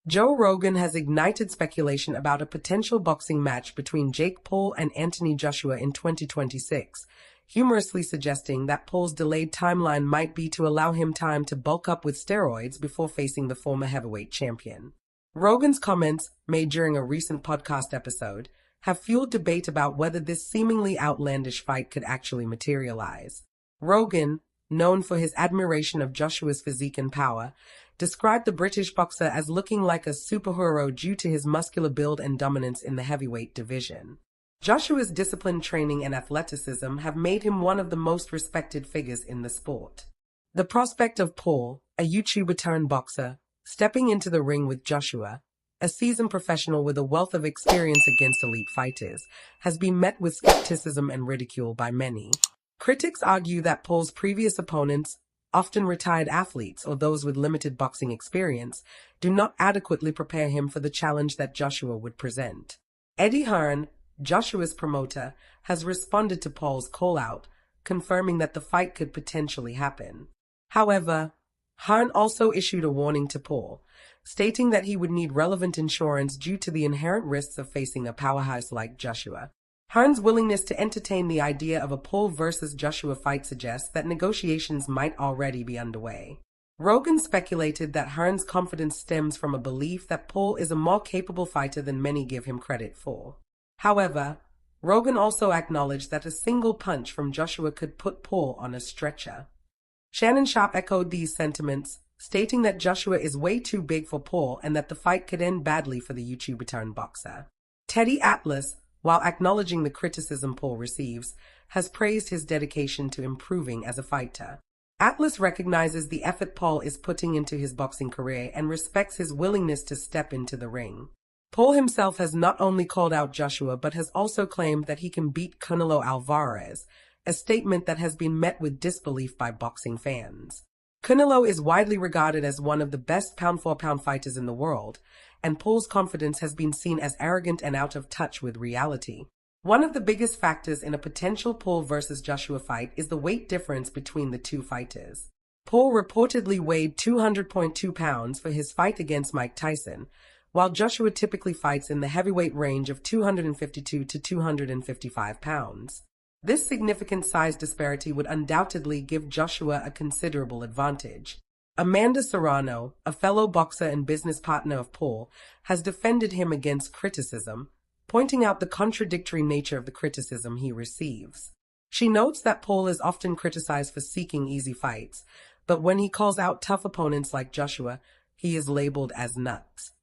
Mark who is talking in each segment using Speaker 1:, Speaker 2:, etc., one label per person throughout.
Speaker 1: Joe Rogan has ignited speculation about a potential boxing match between Jake Paul and Anthony Joshua in 2026, humorously suggesting that Paul's delayed timeline might be to allow him time to bulk up with steroids before facing the former heavyweight champion. Rogan's comments, made during a recent podcast episode, have fueled debate about whether this seemingly outlandish fight could actually materialize. Rogan, known for his admiration of Joshua's physique and power, described the British boxer as looking like a superhero due to his muscular build and dominance in the heavyweight division. Joshua's disciplined training and athleticism have made him one of the most respected figures in the sport. The prospect of Paul, a YouTuber-turned-boxer, stepping into the ring with Joshua, a seasoned professional with a wealth of experience against elite fighters, has been met with skepticism and ridicule by many. Critics argue that Paul's previous opponents, often retired athletes or those with limited boxing experience, do not adequately prepare him for the challenge that Joshua would present. Eddie Hearn, Joshua's promoter, has responded to Paul's call-out, confirming that the fight could potentially happen. However, Hearn also issued a warning to Paul, stating that he would need relevant insurance due to the inherent risks of facing a powerhouse like Joshua. Hearn's willingness to entertain the idea of a Paul versus Joshua fight suggests that negotiations might already be underway. Rogan speculated that Hearn's confidence stems from a belief that Paul is a more capable fighter than many give him credit for. However, Rogan also acknowledged that a single punch from Joshua could put Paul on a stretcher. Shannon Sharpe echoed these sentiments, stating that Joshua is way too big for Paul and that the fight could end badly for the YouTuber-turned-boxer. Teddy Atlas, while acknowledging the criticism Paul receives, has praised his dedication to improving as a fighter. Atlas recognizes the effort Paul is putting into his boxing career and respects his willingness to step into the ring. Paul himself has not only called out Joshua but has also claimed that he can beat Canelo Alvarez, a statement that has been met with disbelief by boxing fans. Canelo is widely regarded as one of the best pound-for-pound fighters in the world, and Paul's confidence has been seen as arrogant and out of touch with reality. One of the biggest factors in a potential Paul versus Joshua fight is the weight difference between the two fighters. Paul reportedly weighed 200.2 pounds for his fight against Mike Tyson, while Joshua typically fights in the heavyweight range of 252 to 255 pounds. This significant size disparity would undoubtedly give Joshua a considerable advantage. Amanda Serrano, a fellow boxer and business partner of Paul, has defended him against criticism, pointing out the contradictory nature of the criticism he receives. She notes that Paul is often criticized for seeking easy fights, but when he calls out tough opponents like Joshua, he is labeled as nuts.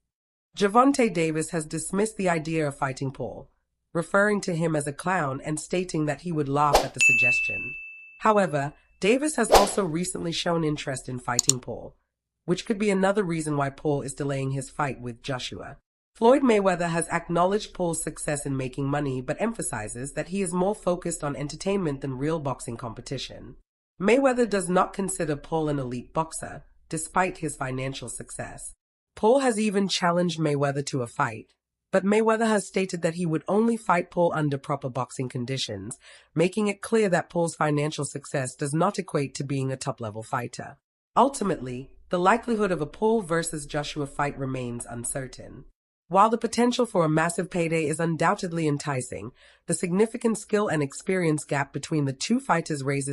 Speaker 1: Gervonta Davis has dismissed the idea of fighting Paul, referring to him as a clown and stating that he would laugh at the suggestion. However, Davis has also recently shown interest in fighting Paul, which could be another reason why Paul is delaying his fight with Joshua. Floyd Mayweather has acknowledged Paul's success in making money but emphasizes that he is more focused on entertainment than real boxing competition. Mayweather does not consider Paul an elite boxer, despite his financial success. Paul has even challenged Mayweather to a fight, but Mayweather has stated that he would only fight Paul under proper boxing conditions, making it clear that Paul's financial success does not equate to being a top-level fighter. Ultimately, the likelihood of a Paul versus Joshua fight remains uncertain. While the potential for a massive payday is undoubtedly enticing, the significant skill and experience gap between the two fighters raises